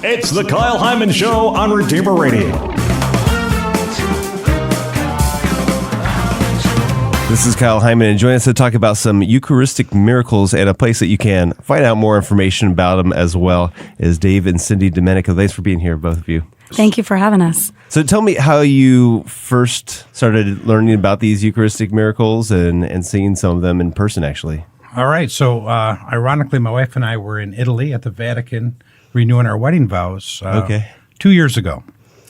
It's the Kyle Hyman Show on Redeemer Radio. This is Kyle Hyman, and join us to talk about some Eucharistic miracles and a place that you can find out more information about them as well is Dave and Cindy Domenico. Thanks for being here, both of you. Thank you for having us. So tell me how you first started learning about these Eucharistic miracles and seeing some of them in person, actually. All right. So ironically, my wife and I were in Italy at the Vatican renewing our wedding vows 2 years ago.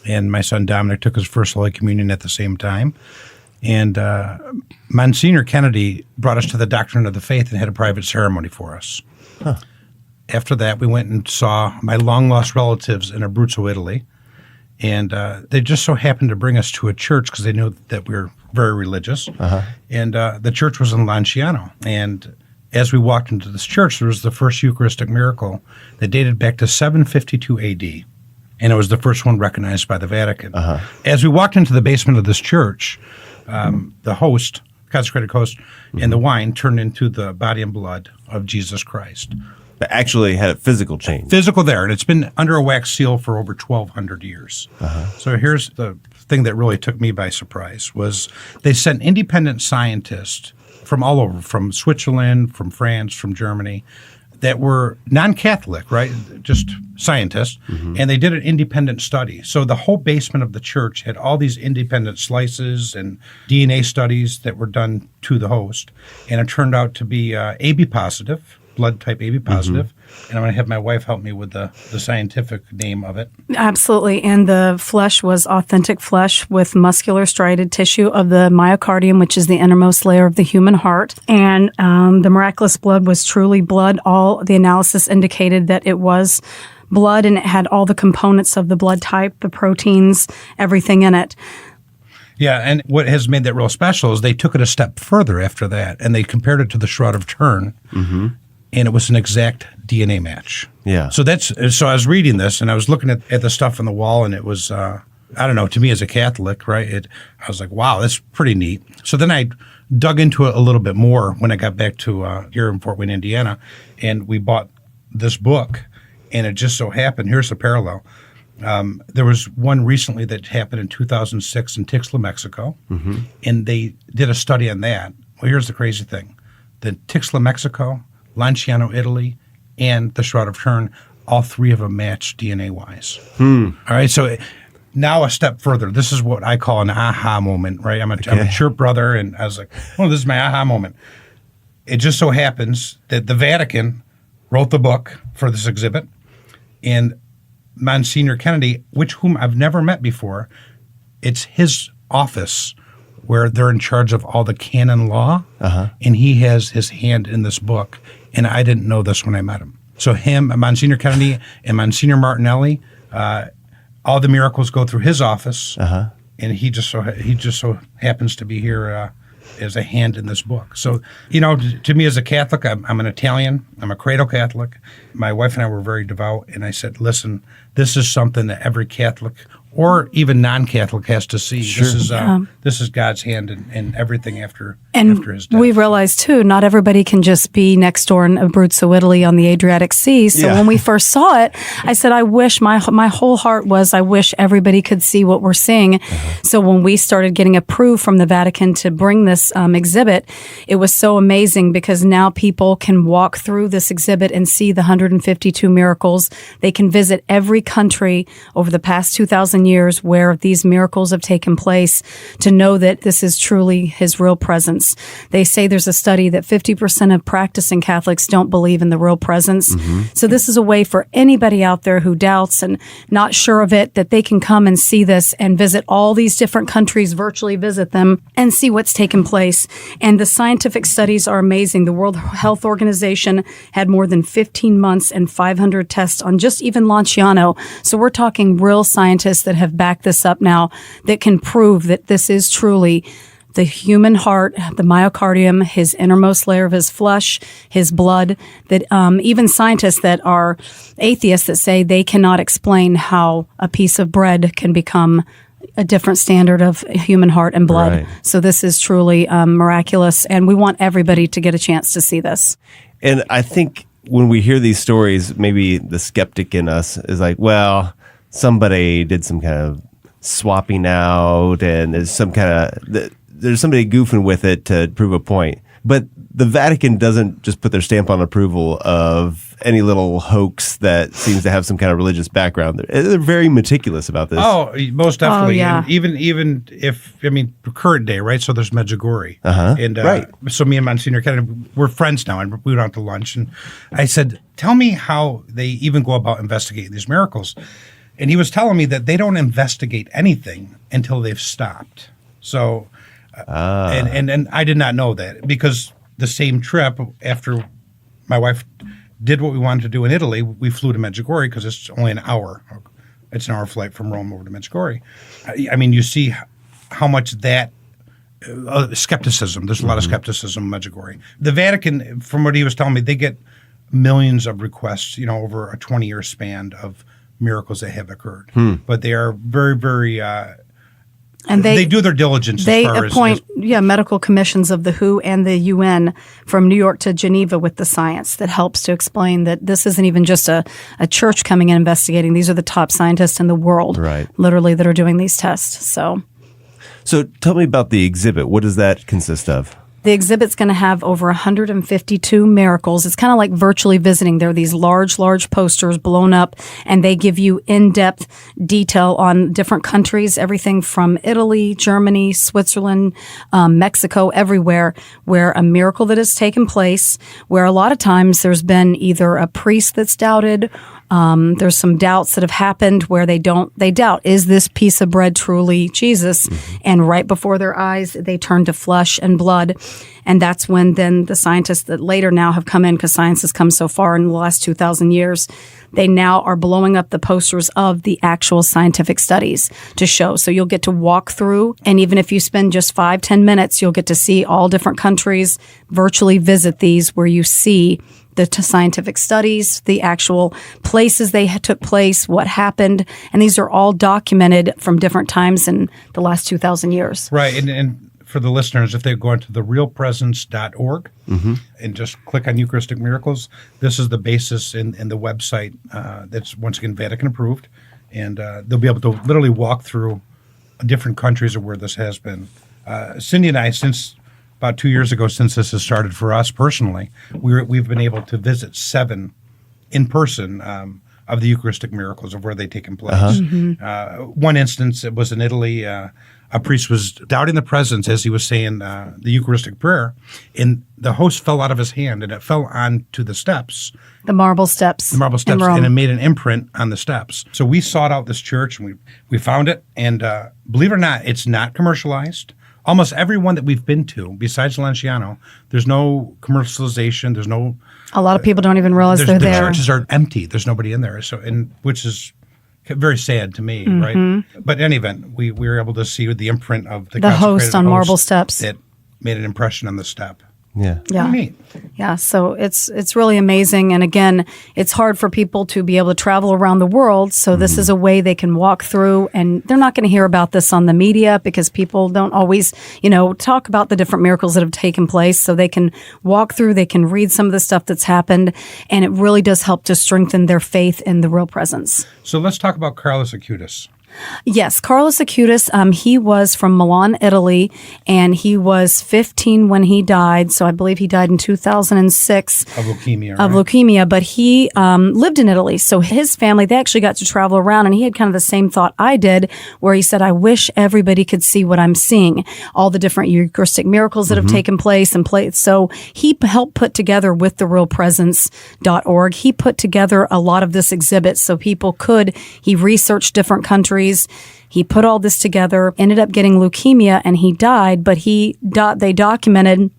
And my son Dominic took his first Holy Communion at the same time. And Monsignor Kennedy brought us to the doctrine of the faith and had a private ceremony for us. Huh. After that, we went and saw my long-lost relatives in Abruzzo, Italy. And they just so happened to bring us to a church because they knew that we were very religious. Uh-huh. And the church was in Lanciano. And as we walked into this church, there was the first Eucharistic miracle that dated back to 752 A.D., and it was the first one recognized by the Vatican. Uh-huh. As we walked into the basement of this church, the host, consecrated host, and the wine turned into the body and blood of Jesus Christ. But actually had a physical change. Physical there, and it's been under a wax seal for over 1,200 years. Uh-huh. So here's the thing that really took me by surprise was they sent independent scientists from all over, from Switzerland, from France, from Germany, that were non-Catholic, right? Just scientists. Mm-hmm. And they did an independent study. So the whole basement of the church had all these independent slices and DNA studies that were done to the host. And it turned out to be AB positive, blood type AB positive. Mm-hmm. And I'm going to have my wife help me with the scientific name of it. Absolutely. And the flesh was authentic flesh with muscular striated tissue of the myocardium, which is the innermost layer of the human heart. And the miraculous blood was truly blood. All the analysis indicated that it was blood, and it had all the components of the blood type, the proteins, everything in it. Yeah, and what has made that real special is they took it a step further after that, and they compared it to the Shroud of Turin. Mm-hmm. And it was an exact DNA match. Yeah. So I was reading this, and I was looking at the stuff on the wall, and it was, I don't know, to me as a Catholic, right, I was like, wow, that's pretty neat. So then I dug into it a little bit more when I got back to here in Fort Wayne, Indiana, and we bought this book, and it just so happened, here's the parallel. There was one recently that happened in 2006 in Tixla, Mexico, mm-hmm. and they did a study on that. Well, here's the crazy thing. The Tixla, Mexico, Lanciano, Italy, and the Shroud of Turin, all three of them match DNA-wise. All right, so now a step further. This is what I call an aha moment, right? I'm a church brother, and I was like, oh, this is my aha moment. It just so happens that the Vatican wrote the book for this exhibit, and Monsignor Kennedy, whom I've never met before, it's his office where they're in charge of all the canon law, and he has his hand in this book. And I didn't know this when I met him. So him, Monsignor Kennedy, and Monsignor Martinelli, all the miracles go through his office, and he just so happens to be here as a hand in this book. So, to me as a Catholic, I'm an Italian. I'm a cradle Catholic. My wife and I were very devout, and I said, listen, this is something that every Catholic or even non-Catholic has to see. Sure. This is God's hand in everything after his death. We realized, too, not everybody can just be next door in Abruzzo, Italy on the Adriatic Sea. So when we first saw it, I said, I wish, my whole heart was, I wish everybody could see what we're seeing. So when we started getting approved from the Vatican to bring this exhibit, it was so amazing because now people can walk through this exhibit and see the 152 miracles. They can visit every country over the past 2,000 years where these miracles have taken place to know that this is truly his real presence. They say there's a study that 50% of practicing Catholics don't believe in the real presence. Mm-hmm. So this is a way for anybody out there who doubts and not sure of it, that they can come and see this and visit all these different countries, virtually visit them and see what's taken place. And the scientific studies are amazing. The World Health Organization had more than 15 months and 500 tests on just even Lanciano. So we're talking real scientists that have backed this up now that can prove that this is truly the human heart, the myocardium, his innermost layer of his flesh, his blood, that even scientists that are atheists that say they cannot explain how a piece of bread can become a different standard of human heart and blood. Right. So this is truly miraculous, and we want everybody to get a chance to see this. And I think when we hear these stories, maybe the skeptic in us is like, well, somebody did some kind of swapping out, and there's there's somebody goofing with it to prove a point. But the Vatican doesn't just put their stamp on approval of any little hoax that seems to have some kind of religious background. They're very meticulous about this. Oh, most definitely. Oh, yeah. And even if, current day, right? So there's Medjugorje. And right. So me and Monsignor Kennedy, we're friends now, and we went out to lunch. And I said, tell me how they even go about investigating these miracles. And he was telling me that they don't investigate anything until they've stopped. So, and I did not know that, because the same trip after my wife did what we wanted to do in Italy, we flew to Medjugorje because it's only an hour. It's an hour flight from Rome over to Medjugorje. You see how much that skepticism. There's a lot of skepticism in Medjugorje. The Vatican, from what he was telling me, they get millions of requests, over a 20-year span of miracles that have occurred. But they are very, very. And they do their diligence. They as far appoint as medical commissions of the WHO and the UN from New York to Geneva with the science that helps to explain that this isn't even just a church coming in investigating. These are the top scientists in the world, right, literally, that are doing these tests. So tell me about the exhibit. What does that consist of? The exhibit's going to have over 152 miracles. It's kind of like virtually visiting. There are these large posters blown up, and they give you in-depth detail on different countries, everything from Italy, Germany, Switzerland, Mexico, everywhere, where a miracle that has taken place, where a lot of times there's been either a priest that's doubted. There's some doubts that have happened where they doubt, is this piece of bread truly Jesus? And right before their eyes, they turn to flesh and blood. And that's when then the scientists that later now have come in, because science has come so far in the last 2,000 years, they now are blowing up the posters of the actual scientific studies to show. So you'll get to walk through, and even if you spend just 5-10 minutes, you'll get to see all different countries, virtually visit these, where you see the scientific studies, the actual places they took place, what happened. And these are all documented from different times in the last 2,000 years. Right. And for the listeners, if they go into therealpresence.org and just click on Eucharistic Miracles, this is the basis in the website that's, once again, Vatican approved. And they'll be able to literally walk through different countries of where this has been. Cindy and I, since about 2 years ago, since this has started for us personally, we've been able to visit 7 in person of the Eucharistic miracles of where they've taken place. One instance, it was in Italy. A priest was doubting the presence as he was saying the Eucharistic prayer, and the host fell out of his hand, and it fell onto the steps. The marble steps. The marble steps, and it made an imprint on the steps. So we sought out this church, and we found it, and believe it or not, it's not commercialized. Almost every one that we've been to, besides Lanciano, there's no commercialization. There's no. A lot of people don't even realize they're there. The churches are empty. There's nobody in there. So, which is very sad to me, right? But in any event, we were able to see the imprint of the host on marble steps. That made an impression on the step. Yeah. Yeah. Neat. Yeah. So it's really amazing. And again, it's hard for people to be able to travel around the world. So this is a way they can walk through, and they're not going to hear about this on the media because people don't always, talk about the different miracles that have taken place. So they can walk through, they can read some of the stuff that's happened, and it really does help to strengthen their faith in the real presence. So let's talk about Carlos Acutis. Yes, Carlos Acutis, he was from Milan, Italy, and he was 15 when he died. So I believe he died in 2006. Of leukemia, right? Of leukemia, but he lived in Italy. So his family, they actually got to travel around, and he had kind of the same thought I did, where he said, I wish everybody could see what I'm seeing, all the different Eucharistic miracles that have taken place. So he helped put together with therealpresence.org, he put together a lot of this exhibit so people he researched different countries. He put all this together, ended up getting leukemia, and he died, but they documented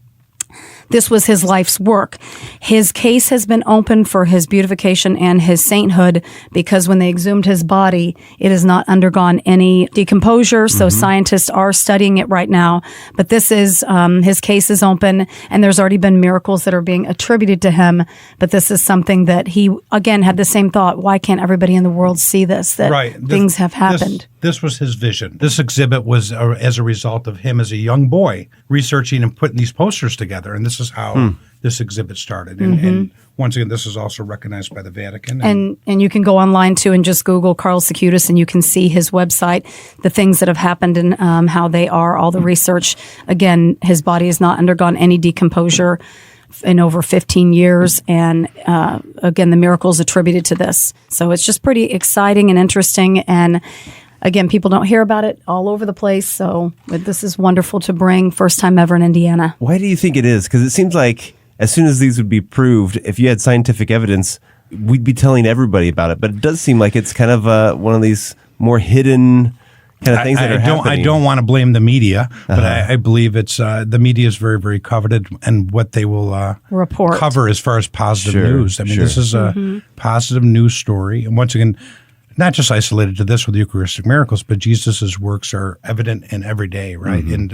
this was his life's work. His case has been open for his beatification and his sainthood because when they exhumed his body, it has not undergone any decomposure. So scientists are studying it right now. But this is, his case is open, and there's already been miracles that are being attributed to him. But this is something that he, again, had the same thought. Why can't everybody in the world see this? That things have happened. This was his vision. This exhibit was as a result of him as a young boy researching and putting these posters together. And this is how this exhibit started. And once again, this is also recognized by the Vatican. And you can go online too and just Google Carl Secudis, and you can see his website, the things that have happened and how they are, all the research. Again, his body has not undergone any decomposure in over 15 years. And again, the miracles attributed to this. So it's just pretty exciting and interesting. And again, people don't hear about it all over the place. So this is wonderful to bring, first time ever in Indiana. Why do you think it is? Because it seems like as soon as these would be proved, if you had scientific evidence, we'd be telling everybody about it. But it does seem like it's kind of one of these more hidden kind of things that are happening. I don't want to blame the media, but I believe it's the media is very, very coveted, and what they will report, cover as far as positive news. I mean, this is a positive news story. And once again, not just isolated to this with the Eucharistic Miracles, but Jesus's works are evident in every day, right? And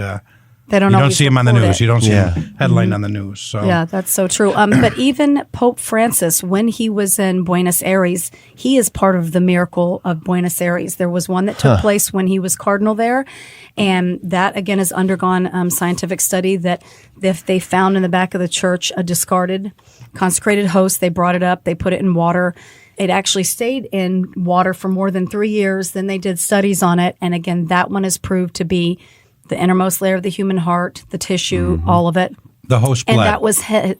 they don't. You don't see him on the news. You don't see him Mm-hmm. headlined on the news. So yeah, that's so true. But even Pope Francis, when he was in Buenos Aires, he is part of the miracle of Buenos Aires. There was one that took place when he was cardinal there, and that again has undergone scientific study. That if they found in the back of the church a discarded consecrated host, they brought it up, they put it in water. It actually stayed in water for more than 3 years. Then they did studies on it, and again, that one is proved to be the innermost layer of the human heart, the tissue, all of it. the host and bled.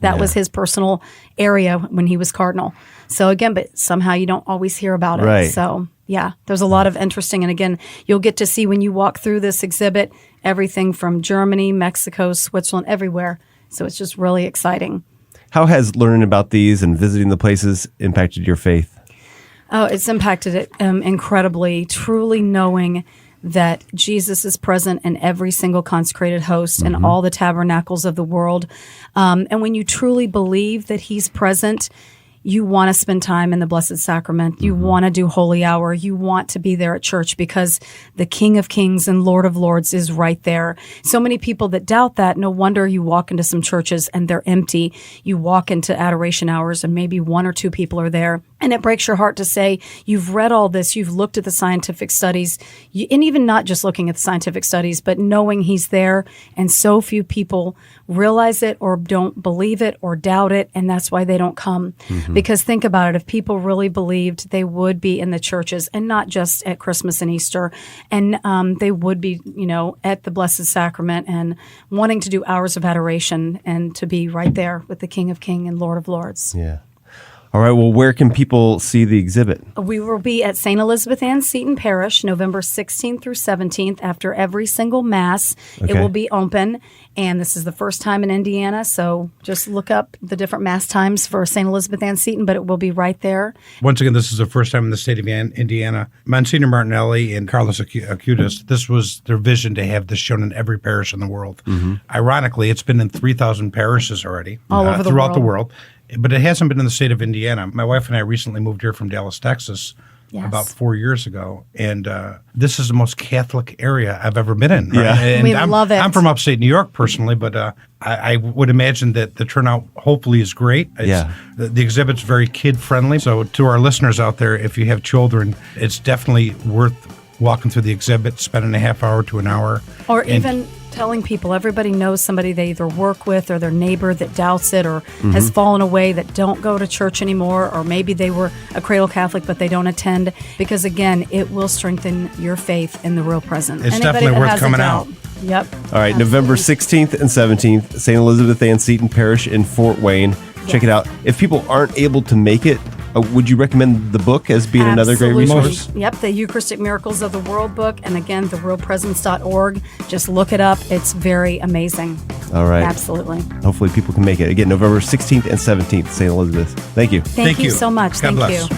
that was his personal area when he was cardinal. So again, but somehow you don't always hear about it. Right. So yeah, there's a lot of interesting. And again, you'll get to see when you walk through this exhibit, everything from Germany, Mexico, Switzerland, everywhere. So it's just really exciting. How has learning about these and visiting the places impacted your faith? Oh, it's impacted it incredibly, truly knowing that Jesus is present in every single consecrated host and all the tabernacles of the world. And when you truly believe that he's present, you want to spend time in the Blessed Sacrament. You want to do Holy Hour. You want to be there at church because the King of Kings and Lord of Lords is right there. So many people that doubt that, no wonder you walk into some churches and they're empty. You walk into adoration hours and maybe one or two people are there. And it breaks your heart to say, you've read all this, you've looked at the scientific studies, and even not just looking at the scientific studies, but knowing he's there. And so few people realize it or don't believe it or doubt it, and that's why they don't come. Because think about it, if people really believed, they would be in the churches, and not just at Christmas and Easter, and they would be, at the Blessed Sacrament and wanting to do hours of adoration and to be right there with the King of Kings and Lord of Lords. Yeah. All right. Well, where can people see the exhibit? We will be at St. Elizabeth Ann Seton Parish, November 16th through 17th. After every single Mass, it will be open. And this is the first time in Indiana, so just look up the different Mass times for St. Elizabeth Ann Seton, but it will be right there. Once again, this is the first time in the state of Indiana. Monsignor Martinelli and Carlos Acutis, this was their vision to have this shown in every parish in the world. Ironically, it's been in 3,000 parishes already. All over the throughout world. the world. But it hasn't been in the state of Indiana. My wife and I recently moved here from Dallas, Texas, about 4 years ago. And this is the most Catholic area I've ever been in. Right? Yeah. And We love it. I'm from upstate New York personally, but I would imagine that the turnout hopefully is great. The exhibit's very kid-friendly. So to our listeners out there, if you have children, it's definitely worth walking through the exhibit, spending a half hour to an hour. Or even telling people, everybody knows somebody they either work with or their neighbor that doubts it or has fallen away, that don't go to church anymore, or maybe they were a cradle Catholic but they don't attend, because again, it will strengthen your faith in the real present. It's Anybody definitely that worth has a coming doubt. out. Yep. All right. November 16th and 17th, St. Elizabeth Ann Seton Parish in Fort Wayne. Check it out. If people aren't able to make it, would you recommend the book as being another great Absolutely. resource? Yep, the Eucharistic Miracles of the World book. And again, therealpresence.org. Just look it up. It's very amazing. All right. Absolutely. Hopefully people can make it. Again, November 16th and 17th, St. Elizabeth. Thank you. Thank you so much. God Thank bless. you.